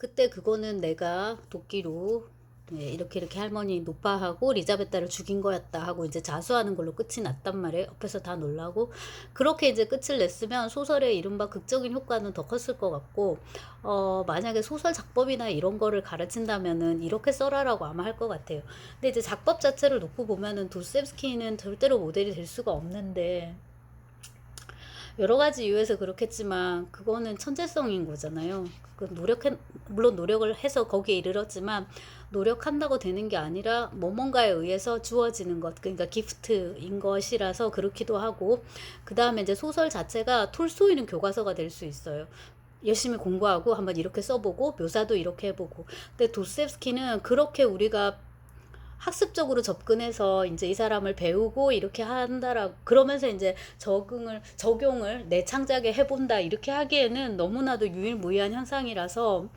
그때 그거는 내가 도끼로 이렇게 할머니 노파하고 리자베타를 죽인 거였다 하고 이제 자수하는 걸로 끝이 났단 말이에요. 옆에서 다 놀라고. 그렇게 이제 끝을 냈으면 소설의 이른바 극적인 효과는 더 컸을 것 같고, 만약에 소설 작법이나 이런 거를 가르친다면은 이렇게 써라라고 아마 할 것 같아요. 근데 이제 작법 자체를 놓고 보면은 도스토옙스키는 절대로 모델이 될 수가 없는데, 여러 가지 이유에서 그렇겠지만 그거는 천재성인 거잖아요. 물론 노력을 해서 거기에 이르렀지만 노력한다고 되는 게 아니라 뭔가에 의해서 주어지는 것, 그러니까 기프트인 것이라서 그렇기도 하고, 그 다음에 이제 소설 자체가 톨스토이는 교과서가 될 수 있어요. 열심히 공부하고 한번 이렇게 써보고 묘사도 이렇게 해보고. 근데 도스토옙스키는 그렇게 우리가 학습적으로 접근해서 이제 이 사람을 배우고 이렇게 한다라고 그러면서 이제 적용을 내 창작에 해본다 이렇게 하기에는 너무나도 유일무이한 현상이라서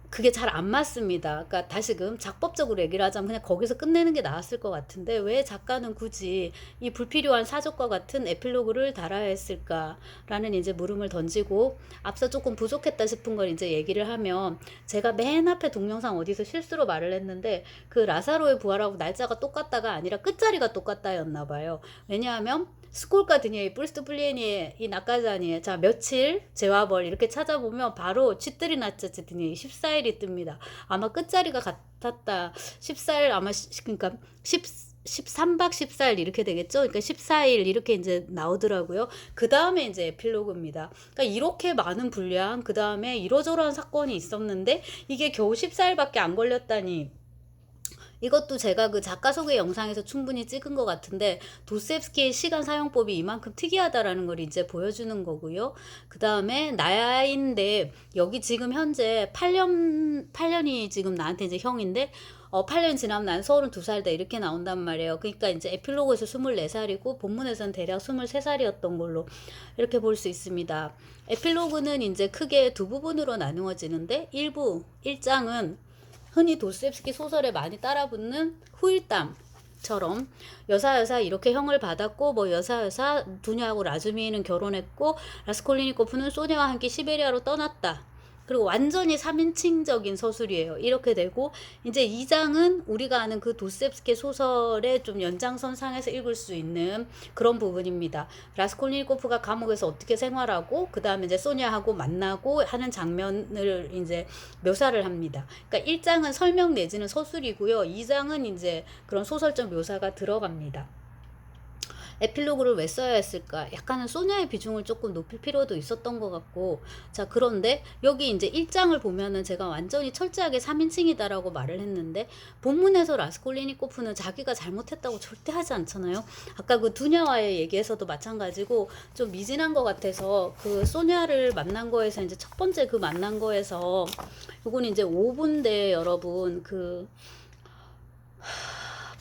그게 잘 안 맞습니다. 그러니까 다시금 작법적으로 얘기를 하자면 그냥 거기서 끝내는 게 나았을 것 같은데 왜 작가는 굳이 이 불필요한 사족과 같은 에필로그를 달아야 했을까라는 이제 물음을 던지고, 앞서 조금 부족했다 싶은 걸 이제 얘기를 하면, 제가 맨 앞에 동영상 어디서 실수로 말을 했는데 그 라사로의 부활하고 날짜가 똑같다가 아니라 끝자리가 똑같다였나 봐요. 왜냐하면 스콜카 드니에이 뿔스트 플리에니에 이 나카자니에 자 며칠 제와벌 이렇게 찾아보면 바로 쥐뜨리나짜 드니에이 14일이 뜹니다. 아마 끝자리가 같았다. 14일 아마 그러니까 13박 14일 이렇게 되겠죠. 그러니까 14일 이렇게 이제 나오더라고요. 그 다음에 이제 에필로그입니다. 그러니까 이렇게 많은 분량, 그 다음에 이러저러한 사건이 있었는데 이게 겨우 14일밖에 안 걸렸다니. 이것도 제가 그 작가 소개 영상에서 충분히 찍은 것 같은데 도스토옙스키의 시간 사용법이 이만큼 특이하다라는 걸 이제 보여주는 거고요. 그 다음에 나인데 여기 지금 현재 8년이 지금 나한테 이제 형인데 8년 지나면 난 32살이다 이렇게 나온단 말이에요. 그러니까 이제 에필로그에서 24살이고 본문에서는 대략 23살이었던 걸로 이렇게 볼 수 있습니다. 에필로그는 이제 크게 두 부분으로 나누어지는데 1장은 흔히 도스토옙스키 소설에 많이 따라붙는 후일담처럼 여사 이렇게 형을 받았고 뭐 여사 두냐하고 라즈미는 결혼했고 라스콜리니코프는 소냐와 함께 시베리아로 떠났다. 그리고 완전히 3인칭적인 서술이에요. 이렇게 되고 이제 2장은 우리가 아는 그 도스토옙스키 소설의 좀 연장선상에서 읽을 수 있는 그런 부분입니다. 라스콜니코프가 감옥에서 어떻게 생활하고 그 다음에 이제 소냐하고 만나고 하는 장면을 이제 묘사를 합니다. 그러니까 1장은 설명 내지는 서술이고요. 2장은 이제 그런 소설적 묘사가 들어갑니다. 에필로그를 왜 써야 했을까? 약간은 소냐의 비중을 조금 높일 필요도 있었던 것 같고, 자, 그런데 여기 이제 1장을 보면은 제가 완전히 철저하게 3인칭이다라고 말을 했는데, 본문에서 라스콜리니코프는 자기가 잘못했다고 절대 하지 않잖아요. 아까 그 두냐와의 얘기에서도 마찬가지고, 좀 미진한 것 같아서 그 소냐를 만난 거에서 이제 첫 번째 그 만난 거에서, 요건 이제 5분대 여러분, 그,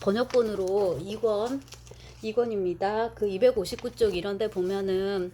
번역본으로 2권입니다. 그 259쪽 이런 데 보면은,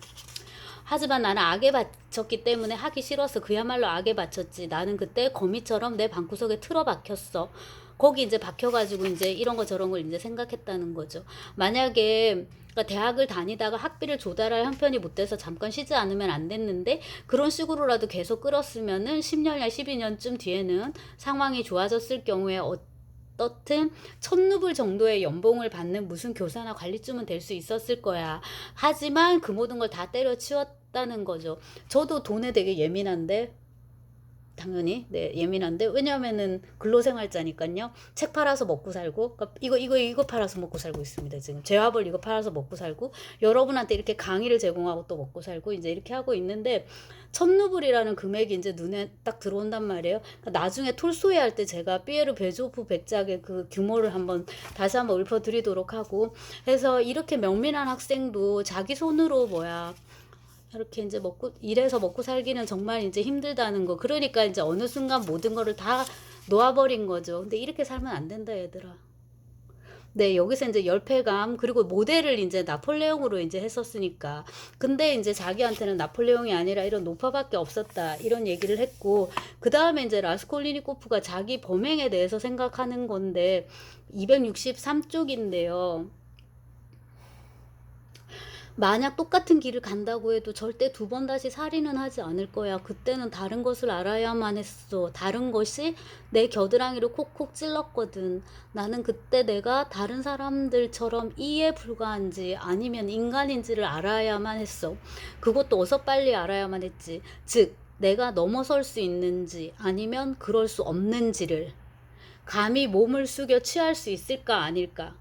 하지만 나는 악에 바쳤기 때문에 하기 싫어서 그야말로 악에 바쳤지. 나는 그때 거미처럼 내 방구석에 틀어박혔어. 거기 이제 박혀가지고 이제 이런 거 저런 걸 이제 생각했다는 거죠. 만약에 그러니까 대학을 다니다가 학비를 조달할 형편이 못 돼서 잠깐 쉬지 않으면 안 됐는데 그런 식으로라도 계속 끌었으면은 10년이나 12년쯤 뒤에는 상황이 좋아졌을 경우에 어떻든 1000루블 정도의 연봉을 받는 무슨 교사나 관리쯤은 될 수 있었을 거야. 하지만 그 모든 걸 다 때려치웠다는 거죠. 저도 돈에 되게 예민한데, 당연히 네 예민한데, 왜냐면은 근로생활자니까요. 책 팔아서 먹고 살고, 그러니까 이거 팔아서 먹고 살고 있습니다. 지금 제화벌 이거 팔아서 먹고 살고, 여러분한테 이렇게 강의를 제공하고 또 먹고 살고 이제 이렇게 하고 있는데, 1000루블이라는 금액이 이제 눈에 딱 들어온단 말이에요. 그러니까 나중에 톨스토이 할 때 제가 피에르 베조프 백작의 그 규모를 다시 한번 읊어드리도록 하고, 해서 이렇게 명민한 학생도 자기 손으로 이렇게 이제 일해서 먹고 살기는 정말 이제 힘들다는 거. 그러니까 이제 어느 순간 모든 거를 다 놓아버린 거죠. 근데 이렇게 살면 안 된다, 얘들아. 네, 여기서 이제 열패감, 그리고 모델을 이제 나폴레옹으로 이제 했었으니까. 근데 이제 자기한테는 나폴레옹이 아니라 이런 노파밖에 없었다. 이런 얘기를 했고, 그 다음에 이제 라스콜리니코프가 자기 범행에 대해서 생각하는 건데, 263쪽인데요. 만약 똑같은 길을 간다고 해도 절대 두 번 다시 살인은 하지 않을 거야. 그때는 다른 것을 알아야만 했어. 다른 것이 내 겨드랑이를 콕콕 찔렀거든. 나는 그때 내가 다른 사람들처럼 이에 불과한지 아니면 인간인지를 알아야만 했어. 그것도 어서 빨리 알아야만 했지. 즉, 내가 넘어설 수 있는지 아니면 그럴 수 없는지를. 감히 몸을 숙여 취할 수 있을까 아닐까.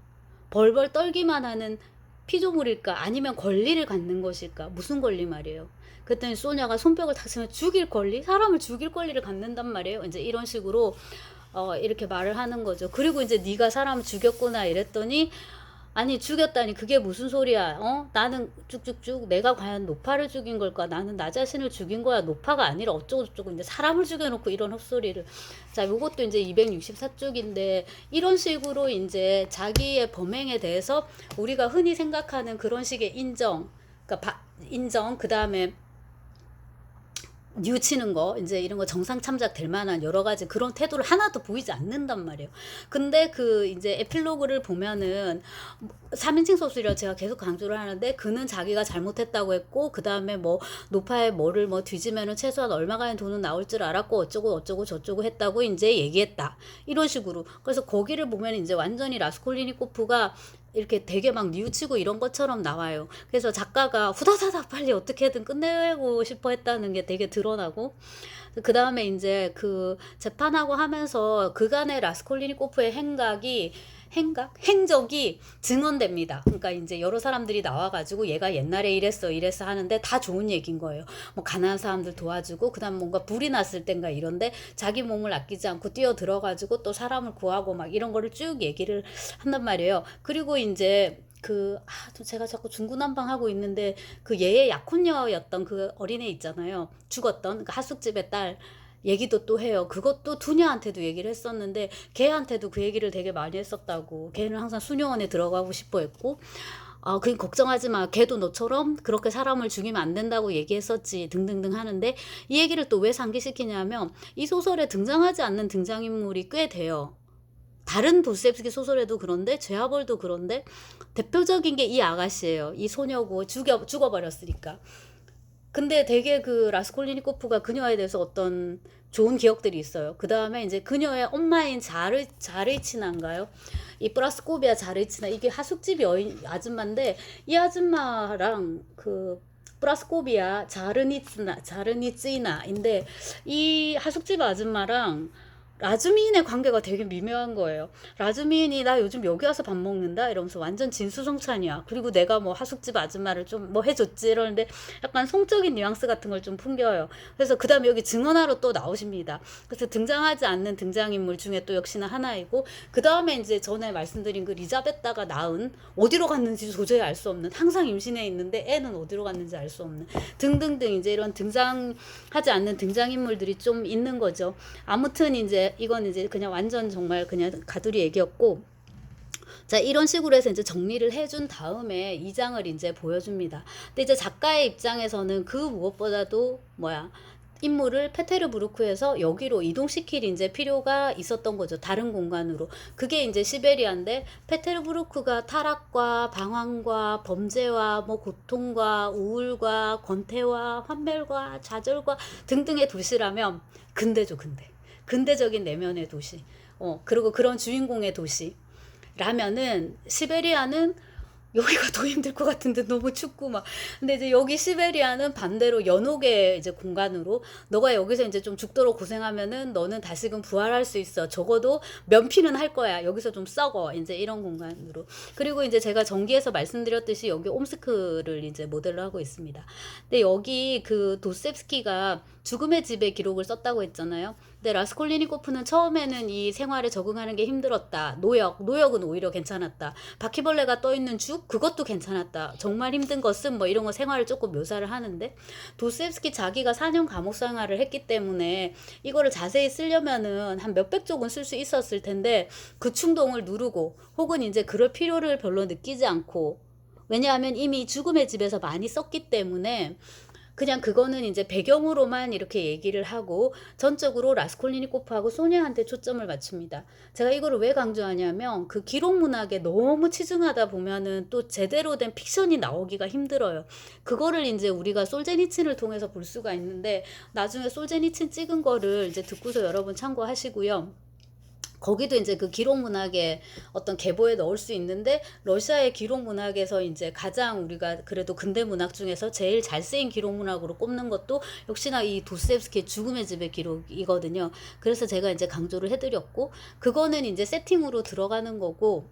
벌벌 떨기만 하는 피조물일까 아니면 권리를 갖는 것일까. 무슨 권리 말이에요. 그랬더니 소냐가 손뼉을 탁 치면 죽일 권리? 사람을 죽일 권리를 갖는단 말이에요. 이제 이런 식으로 이렇게 말을 하는 거죠. 그리고 이제 네가 사람을 죽였구나 이랬더니 아니 죽였다니 그게 무슨 소리야. 나는 쭉쭉쭉 내가 과연 노파를 죽인 걸까. 나는 나 자신을 죽인 거야. 노파가 아니라 어쩌고 저쩌고 이제 사람을 죽여놓고 이런 헛소리를. 자, 요것도 이제 264쪽인데 이런 식으로 이제 자기의 범행에 대해서 우리가 흔히 생각하는 그런 식의 인정, 그러니까 인정, 그 다음에 뉘우치는 거, 이제 이런 거 정상 참작 될 만한 여러 가지 그런 태도를 하나도 보이지 않는단 말이에요. 근데 그 이제 에필로그를 보면은 3인칭 소설이라 제가 계속 강조를 하는데 그는 자기가 잘못했다고 했고 그 다음에 뭐 노파에 뭐를 뭐 뒤지면은 최소한 얼마간의 돈은 나올 줄 알았고 어쩌고 어쩌고 저쩌고 했다고 이제 얘기했다. 이런 식으로. 그래서 거기를 보면 이제 완전히 라스콜리니코프가 이렇게 되게 막 뉘우치고 이런 것처럼 나와요. 그래서 작가가 후다다닥 빨리 어떻게든 끝내고 싶어 했다는 게 되게 드러나고, 그 다음에 이제 그 재판하고 하면서 그간의 라스콜리니코프의 행적이 증언됩니다. 그러니까 이제 여러 사람들이 나와가지고 얘가 옛날에 이랬어 하는데 다 좋은 얘기인 거예요. 뭐 가난한 사람들 도와주고 그다음 뭔가 불이 났을 땐가 이런데 자기 몸을 아끼지 않고 뛰어 들어가지고 또 사람을 구하고 막 이런 거를 쭉 얘기를 한단 말이에요. 그리고 이제 제가 자꾸 중구난방하고 있는데 그 얘의 약혼녀였던 그 어린애 있잖아요. 죽었던 그 하숙집의 딸 얘기도 또 해요. 그것도 두녀한테도 얘기를 했었는데 걔한테도 그 얘기를 되게 많이 했었다고. 걔는 항상 수녀원에 들어가고 싶어 했고 그 걱정하지 마. 걔도 너처럼 그렇게 사람을 죽이면 안 된다고 얘기했었지. 등등등 하는데 이 얘기를 또 왜 상기시키냐면 이 소설에 등장하지 않는 등장인물이 꽤 돼요. 다른 도스토옙스키 소설에도 그런데 죄와벌도 그런데 대표적인 게 이 아가씨예요. 이 소녀고 죽어버렸으니까. 근데 되게 그 라스콜리니코프가 그녀에 대해서 어떤 좋은 기억들이 있어요. 그 다음에 이제 그녀의 엄마인 자르이치나인가요? 이 프라스코비아 자르이치나, 이게 하숙집 여인 아줌마인데 이 아줌마랑 그 프라스코비아 자르니츠나인데 이 하숙집 아줌마랑 라즈미인의 관계가 되게 미묘한 거예요. 라즈미인이 나 요즘 여기 와서 밥 먹는다 이러면서 완전 진수성찬이야. 그리고 내가 뭐 하숙집 아줌마를 좀 뭐 해줬지 이러는데 약간 성적인 뉘앙스 같은 걸 좀 풍겨요. 그래서 그 다음에 여기 증언하러 또 나오십니다. 그래서 등장하지 않는 등장인물 중에 또 역시나 하나이고, 그 다음에 이제 전에 말씀드린 그 리자베타가 낳은 어디로 갔는지 도저히 알 수 없는, 항상 임신해 있는데 애는 어디로 갔는지 알 수 없는 등등등 이제 이런 등장하지 않는 등장인물들이 좀 있는 거죠. 아무튼 이제 이건 이제 그냥 완전 정말 그냥 가두리 얘기였고, 자, 이런 식으로 해서 이제 정리를 해준 다음에 2장을 이제 보여줍니다. 근데 이제 작가의 입장에서는 그 무엇보다도 인물을 페테르부르크에서 여기로 이동시킬 이제 필요가 있었던 거죠. 다른 공간으로. 그게 이제 시베리아인데 페테르부르크가 타락과 방황과 범죄와 뭐 고통과 우울과 권태와 환멸과 좌절과 등등의 도시라면 근대죠, 근대. 근대적인 내면의 도시. 그리고 그런 주인공의 도시라면은 시베리아는 여기가 더 힘들 것 같은데 너무 춥고 막. 근데 이제 여기 시베리아는 반대로 연옥의 이제 공간으로 너가 여기서 이제 좀 죽도록 고생하면은 너는 다시금 부활할 수 있어. 적어도 면피는 할 거야. 여기서 좀 썩어. 이제 이런 공간으로. 그리고 이제 제가 전기에서 말씀드렸듯이 여기 옴스크를 이제 모델로 하고 있습니다. 근데 여기 그 도스토옙스키가 죽음의 집의 기록을 썼다고 했잖아요. 근데 라스콜리니코프는 처음에는 이 생활에 적응하는 게 힘들었다. 노역은 오히려 괜찮았다. 바퀴벌레가 떠있는 죽? 그것도 괜찮았다. 정말 힘든 것은 뭐 이런 거 생활을 조금 묘사를 하는데, 도스토옙스키 자기가 4년 감옥 생활을 했기 때문에 이거를 자세히 쓰려면은 한 몇백 쪽은 쓸 수 있었을 텐데 그 충동을 누르고 혹은 이제 그럴 필요를 별로 느끼지 않고, 왜냐하면 이미 죽음의 집에서 많이 썼기 때문에 그냥 그거는 이제 배경으로만 이렇게 얘기를 하고 전적으로 라스콜리니코프하고 소냐한테 초점을 맞춥니다. 제가 이거를 왜 강조하냐면 그 기록 문학에 너무 치중하다 보면은 또 제대로 된 픽션이 나오기가 힘들어요. 그거를 이제 우리가 솔제니친을 통해서 볼 수가 있는데 나중에 솔제니친 찍은 거를 이제 듣고서 여러분 참고하시고요. 거기도 이제 그 기록 문학의 어떤 계보에 넣을 수 있는데 러시아의 기록 문학에서 이제 가장 우리가 그래도 근대 문학 중에서 제일 잘 쓰인 기록 문학으로 꼽는 것도 역시나 이 도스토옙스키의 죽음의 집의 기록이거든요. 그래서 제가 이제 강조를 해드렸고 그거는 이제 세팅으로 들어가는 거고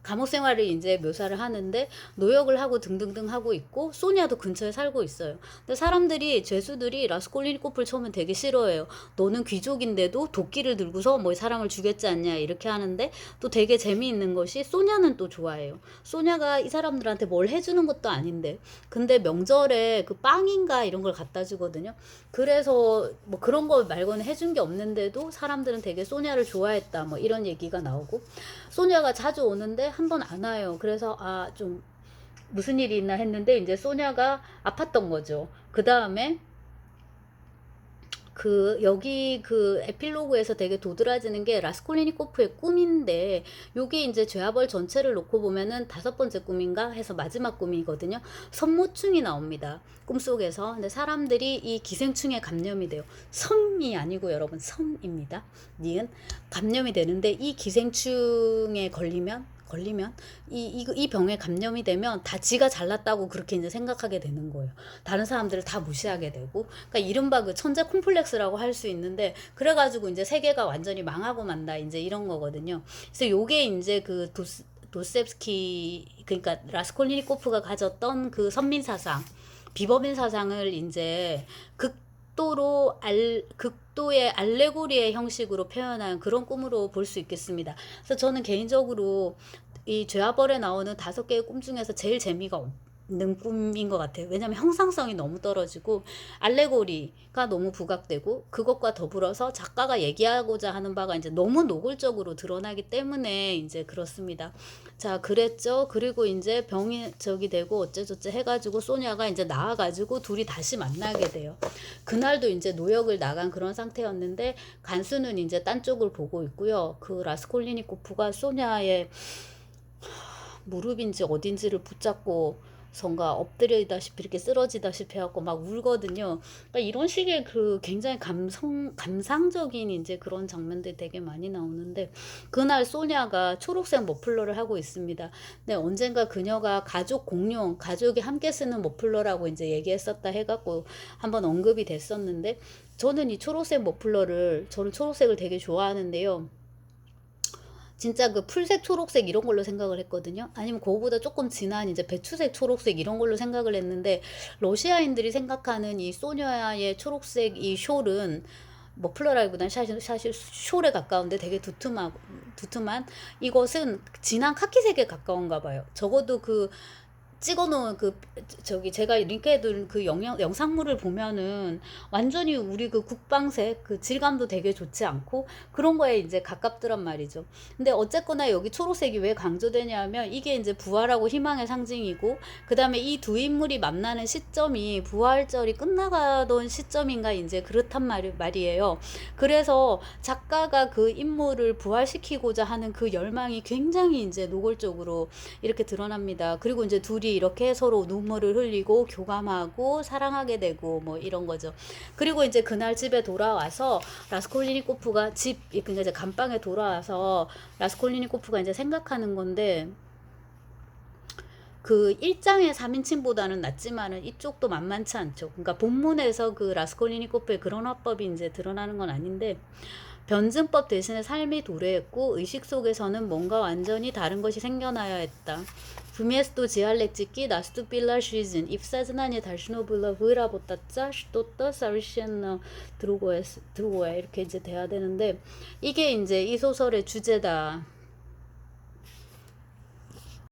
감옥 생활을 이제 묘사를 하는데 노역을 하고 등등등 하고 있고 소냐도 근처에 살고 있어요. 근데 사람들이 죄수들이 라스콜리니코프를 처음엔 되게 싫어해요. 너는 귀족인데도 도끼를 들고서 뭐 사람을 죽였지 않냐 이렇게 하는데 또 되게 재미있는 것이 소냐는 또 좋아해요. 소냐가 이 사람들한테 뭘 해주는 것도 아닌데 근데 명절에 그 빵인가 이런 걸 갖다 주거든요. 그래서 뭐 그런 거 말고는 해준 게 없는데도 사람들은 되게 소냐를 좋아했다 뭐 이런 얘기가 나오고 소냐가 자주 오는데 한 번 안 와요. 그래서 아 좀 무슨 일이 있나 했는데 이제 소냐가 아팠던 거죠. 그 다음에 그 여기 그 에필로그에서 되게 도드라지는 게 라스콜리니코프의 꿈인데 요게 이제 죄와벌 전체를 놓고 보면은 5번째 꿈인가 해서 마지막 꿈이거든요. 선모충이 나옵니다. 꿈속에서. 근데 사람들이 이 기생충에 감염이 돼요. 섬이 아니고 여러분 섬입니다. 니은 감염이 되는데 이 기생충에 걸리면 이 병에 감염이 되면 다 지가 잘났다고 그렇게 이제 생각하게 되는 거예요. 다른 사람들을 다 무시하게 되고, 그러니까 이른바 그 천재 콤플렉스라고 할 수 있는데, 그래가지고 이제 세계가 완전히 망하고 만다 이제 이런 거거든요. 그래서 요게 이제 그 도스옙스키 그러니까 라스콜리니코프가 가졌던 그 선민 사상, 비법인 사상을 이제 극도의 알레고리의 형식으로 표현한 그런 꿈으로 볼 수 있겠습니다. 그래서 저는 개인적으로 이 죄와벌에 나오는 5개의 꿈 중에서 제일 재미가 없는 꿈인 것 같아요. 왜냐하면 형상성이 너무 떨어지고 알레고리가 너무 부각되고 그것과 더불어서 작가가 얘기하고자 하는 바가 이제 너무 노골적으로 드러나기 때문에 이제 그렇습니다. 자, 그랬죠. 그리고 이제 병이 저기 되고 어째저째 해가지고 소냐가 이제 나와가지고 둘이 다시 만나게 돼요. 그날도 이제 노역을 나간 그런 상태였는데 간수는 이제 딴 쪽을 보고 있고요. 그 라스콜리니코프가 소냐의 무릎인지 어딘지를 붙잡고 선가 엎드려다시피 이렇게 쓰러지다시피 하고 막 울거든요. 그러니까 이런 식의 그 굉장히 감상적인 이제 그런 장면들이 되게 많이 나오는데 그날 소냐가 초록색 머플러를 하고 있습니다. 근데 언젠가 그녀가 가족 공용, 가족이 함께 쓰는 머플러라고 이제 얘기했었다 해갖고 한번 언급이 됐었는데 저는 이 초록색 머플러를 저는 초록색을 되게 좋아하는데요. 진짜 그 풀색, 초록색 이런 걸로 생각을 했거든요. 아니면 그거보다 조금 진한 이제 배추색, 초록색 이런 걸로 생각을 했는데 러시아인들이 생각하는 이 소녀의 초록색 이 숄은 머플러라기보다는 사실 숄에 가까운데 되게 두툼한 이것은 진한 카키색에 가까운가 봐요. 적어도 그 찍어놓은 그 저기 제가 링크해둔 그 영상물을 보면은 완전히 우리 그 국방색 그 질감도 되게 좋지 않고 그런 거에 이제 가깝더란 말이죠. 근데 어쨌거나 여기 초록색이 왜 강조되냐면 이게 이제 부활하고 희망의 상징이고 그 다음에 이 두 인물이 만나는 시점이 부활절이 끝나가던 시점인가 이제 그렇단 말이에요. 그래서 작가가 그 인물을 부활시키고자 하는 그 열망이 굉장히 이제 노골적으로 이렇게 드러납니다. 그리고 이제 둘이 이렇게 서로 눈물을 흘리고 교감하고 사랑하게 되고 뭐 이런 거죠. 그리고 이제 그날 집에 돌아와서 라스콜리니코프가 그러니까 이제 감방에 돌아와서 라스콜리니코프가 이제 생각하는 건데 그 1장의 3인칭보다는 낫지만은 이쪽도 만만치 않죠. 그러니까 본문에서 그 라스콜리니코프의 그런 화법이 이제 드러나는 건 아닌데 변증법 대신에 삶이 도래했고 의식 속에서는 뭔가 완전히 다른 것이 생겨나야 했다. Вместо диалектики наступила жизнь, и в сознании должно было выработаться что-то совершенно другое 이렇게 이제 돼야 되는데 이게 이제 이 소설의 주제다.